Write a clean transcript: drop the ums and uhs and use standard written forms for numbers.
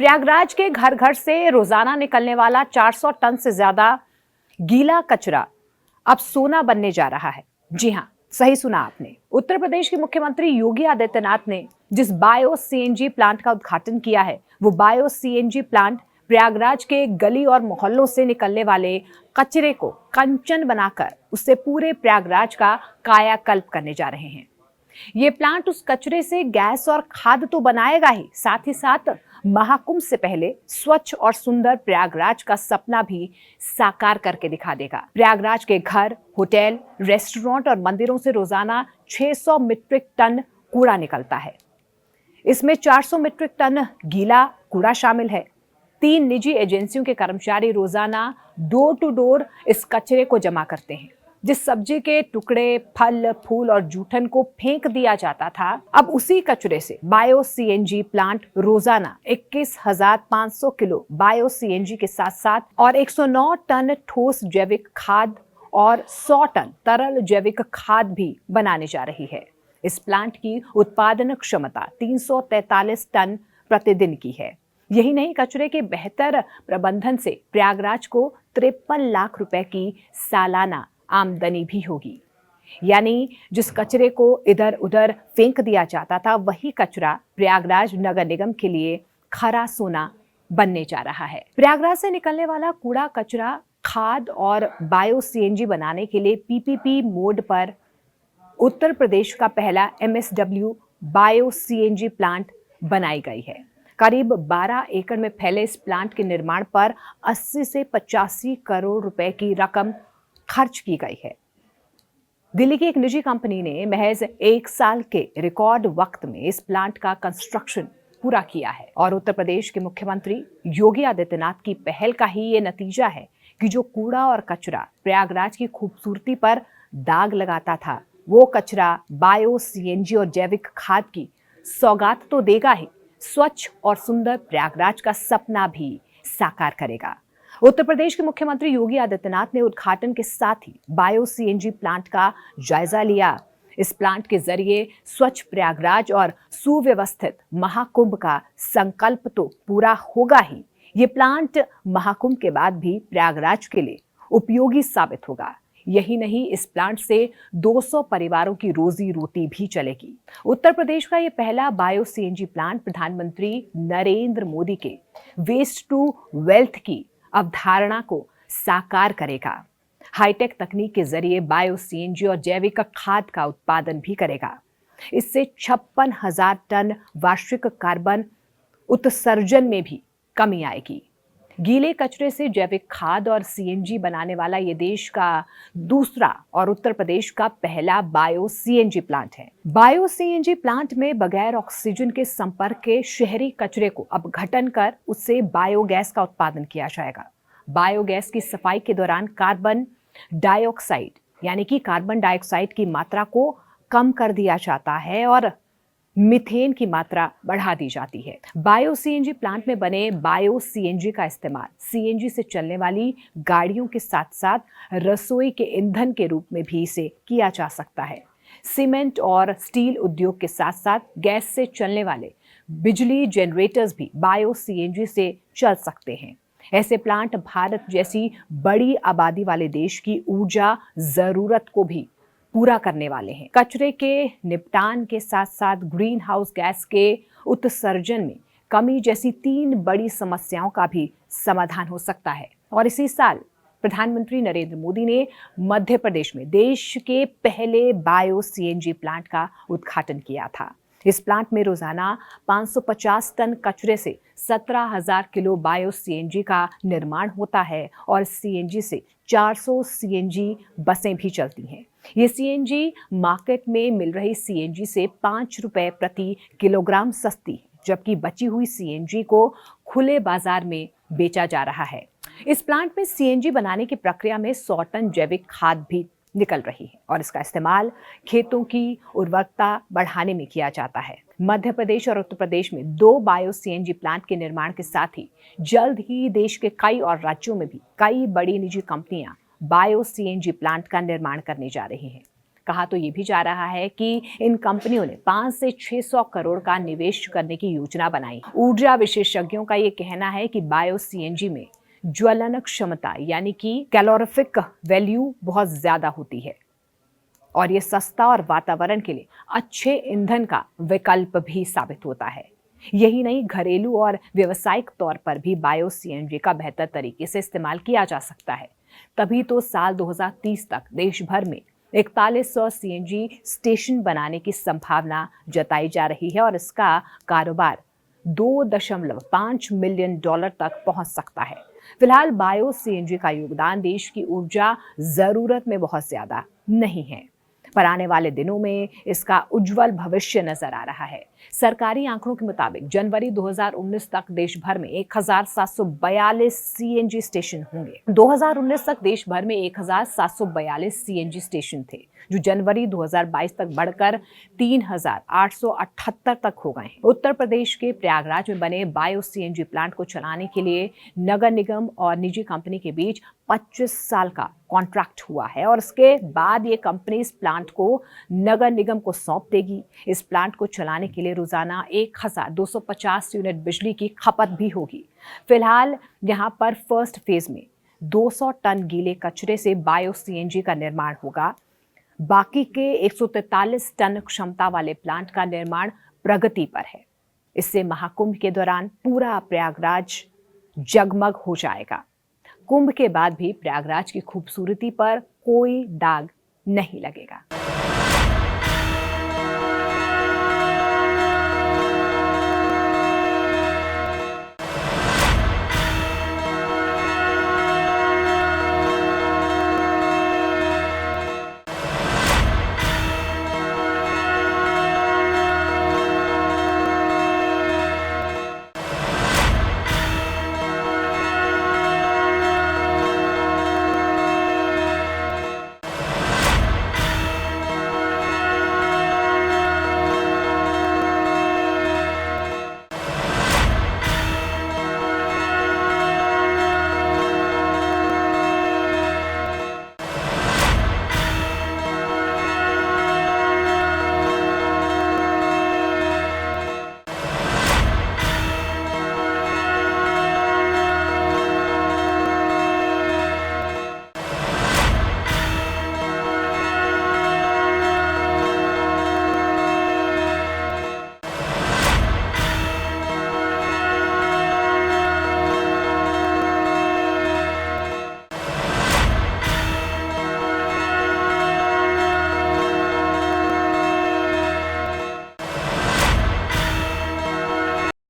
प्रयागराज के घर घर से रोजाना निकलने वाला 400 टन से ज्यादा गीला कचरा अब सोना बनने जा रहा है। जी हां, सही सुना आपने। उत्तर प्रदेश के मुख्यमंत्री योगी आदित्यनाथ ने जिस बायो सीएनजी प्लांट का उद्घाटन किया है, वो बायो सीएनजी प्लांट प्रयागराज के गली और मोहल्लों से निकलने वाले कचरे को कंचन बनाकर उससे पूरे प्रयागराज का कायाकल्प करने जा रहे हैं। ये प्लांट उस कचरे से गैस और खाद तो बनाएगा ही, साथ ही साथ महाकुंभ से पहले स्वच्छ और सुंदर प्रयागराज का सपना भी साकार करके दिखा देगा। प्रयागराज के घर, होटल, रेस्टोरेंट और मंदिरों से रोजाना 600 मीट्रिक टन कूड़ा निकलता है। इसमें 400 मीट्रिक टन गीला कूड़ा शामिल है। 3 निजी एजेंसियों के कर्मचारी रोजाना डोर टू डोर इस कचरे को जमा करते हैं। जिस सब्जी के टुकड़े, फल, फूल और जूठन को फेंक दिया जाता था, अब उसी कचरे से बायो सीएनजी प्लांट रोजाना 21,500 किलो बायो सीएनजी के साथ साथ और 109 टन ठोस जैविक खाद और 100 टन तरल जैविक खाद भी बनाने जा रही है। इस प्लांट की उत्पादन क्षमता 343 टन प्रतिदिन की है। यही नहीं, कचरे के बेहतर प्रबंधन से प्रयागराज को 53 लाख रुपए की सालाना आमदनी भी होगी। यानी जिस कचरे को इधर उधर फेंक दिया जाता था, वही कचरा प्रयागराज नगर निगम के लिए खरा सोना बनने जा रहा है। प्रयागराज से निकलने वाला कूड़ा कचरा खाद और बायो सीएनजी बनाने के लिए पीपीपी मोड पर उत्तर प्रदेश का पहला एमएसडब्ल्यू बायो सीएनजी प्लांट बनाई गई है। करीब 12 एकड़ में फैले इस प्लांट के निर्माण पर 80 से 85 करोड़ रुपए की रकम खर्च की गई है। दिल्ली की एक निजी कंपनी ने महज 1 साल के रिकॉर्ड वक्त में इस प्लांट का कंस्ट्रक्शन पूरा किया है और उत्तर प्रदेश के मुख्यमंत्री योगी आदित्यनाथ की पहल का ही ये नतीजा है कि जो कूड़ा और कचरा प्रयागराज की खूबसूरती पर दाग लगाता था, वो कचरा बायो सीएनजी और जैविक खाद की सौगात तो देगा ही, स्वच्छ और सुंदर प्रयागराज का सपना भी साकार करेगा। उत्तर प्रदेश के मुख्यमंत्री योगी आदित्यनाथ ने उद्घाटन के साथ ही बायो सीएनजी प्लांट का जायजा लिया। इस प्लांट के जरिए स्वच्छ प्रयागराज और सुव्यवस्थित महाकुंभ का संकल्प तो पूरा होगा ही, ये प्लांट महाकुंभ के बाद भी प्रयागराज के लिए उपयोगी साबित होगा। यही नहीं, इस प्लांट से 200 परिवारों की रोजी रोटी भी चलेगी। उत्तर प्रदेश का ये पहला बायो सीएनजी प्लांट प्रधानमंत्री नरेंद्र मोदी के वेस्ट टू वेल्थ की अवधारणा को साकार करेगा। हाईटेक तकनीक के जरिए बायो सीएनजी और जैविक खाद का उत्पादन भी करेगा। इससे 56,000 टन वार्षिक कार्बन उत्सर्जन में भी कमी आएगी। गीले कचरे से जैविक खाद और सीएनजी बनाने वाला ये देश का दूसरा और उत्तर प्रदेश का पहला बायो सीएनजी प्लांट है। बायो सीएनजी प्लांट में बगैर ऑक्सीजन के संपर्क के शहरी कचरे को अब घटन कर उससे बायोगैस का उत्पादन किया जाएगा। बायोगैस की सफाई के दौरान कार्बन डाइऑक्साइड यानी कि कार्बन डाइऑक्साइड की मात्रा को कम कर दिया जाता है और मीथेन की मात्रा बढ़ा दी जाती है। बायो सीएनजी प्लांट में बने बायो सीएनजी का इस्तेमाल सीएनजी से चलने वाली गाड़ियों के साथ साथ रसोई के ईंधन के रूप में भी इसे किया जा सकता है। सीमेंट और स्टील उद्योग के साथ साथ गैस से चलने वाले बिजली जनरेटर्स भी बायो सीएनजी से चल सकते हैं। ऐसे प्लांट भारत जैसी बड़ी आबादी वाले देश की ऊर्जा जरूरत को भी पूरा करने वाले हैं। कचरे के निपटान के साथ साथ ग्रीन हाउस गैस के उत्सर्जन में कमी जैसी 3 बड़ी समस्याओं का भी समाधान हो सकता है। और इसी साल प्रधानमंत्री नरेंद्र मोदी ने मध्य प्रदेश में देश के पहले बायो सीएनजी प्लांट का उद्घाटन किया था। इस प्लांट में रोजाना 550 टन कचरे से 17,000 किलो बायो सीएनजी का निर्माण होता है और सीएनजी से 400 सीएनजी बसें भी चलती हैं। ये सीएनजी मार्केट में मिल रही सीएनजी से 5 रुपए प्रति किलोग्राम सस्ती है, जबकि बची हुई सीएनजी को खुले बाजार में बेचा जा रहा है। इस प्लांट में सीएनजी बनाने की प्रक्रिया में 100 टन जैविक खाद भी निकल रही है और इसका इस्तेमाल खेतों की उर्वरकता बढ़ाने में किया जाता है। मध्य प्रदेश और उत्तर प्रदेश में 2 बायो सीएनजी प्लांट के निर्माण के साथ ही जल्द ही देश के कई और राज्यों में भी कई बड़ी निजी कंपनियां बायो सीएनजी प्लांट का निर्माण करने जा रही हैं। कहा तो ये भी जा रहा है कि इन कंपनियों ने 500 से 600 करोड़ का निवेश करने की योजना बनाई। ऊर्जा विशेषज्ञों का ये कहना है कि बायो सीएनजी में ज्वलन क्षमता यानी कि कैलोरीफिक वैल्यू बहुत ज्यादा होती है और ये सस्ता और वातावरण के लिए अच्छे ईंधन का विकल्प भी साबित होता है। यही नहीं, घरेलू और व्यावसायिक तौर पर भी बायो सीएनजी का बेहतर तरीके से इस्तेमाल किया जा सकता है। तभी तो साल 2030 तक देश भर में 4100 सीएनजी स्टेशन बनाने की संभावना जताई जा रही है और इसका कारोबार $2.5 मिलियन तक पहुंच सकता है। फिलहाल बायो सीएनजी का योगदान देश की ऊर्जा जरूरत में बहुत ज्यादा नहीं है, पर आने वाले दिनों में इसका उज्जवल भविष्य नजर आ रहा है। सरकारी आंकड़ों के मुताबिक जनवरी 2019 तक देश भर में 1742 सीएनजी स्टेशन होंगे। 2019 तक देश भर में 1742 सीएनजी स्टेशन थे, जो जनवरी 2022 तक बढ़कर 3878 तक हो गए हैं। उत्तर प्रदेश के प्रयागराज में बने बायो सीएनजी प्लांट को चलाने के लिए नगर निगम और निजी कंपनी के बीच 25 साल का कॉन्ट्रैक्ट हुआ है और उसके बाद ये कंपनी इस प्लांट को नगर निगम को सौंप देगी। इस प्लांट को चलाने के लिए रोजाना 1250 यूनिट बिजली की खपत भी होगी। फिलहाल यहाँ पर फर्स्ट फेज में 200 टन गीले कचरे से बायो सीएनजी का निर्माण होगा। बाकी के 143 टन क्षमता वाले प्लांट का निर्माण प्रगति पर है। इससे महाकुंभ के दौरान पूरा प्रयागराज जगमग हो जाएगा। कुंभ के बाद भी प्रयागराज की खूबसूरती पर कोई दाग नहीं लगेगा।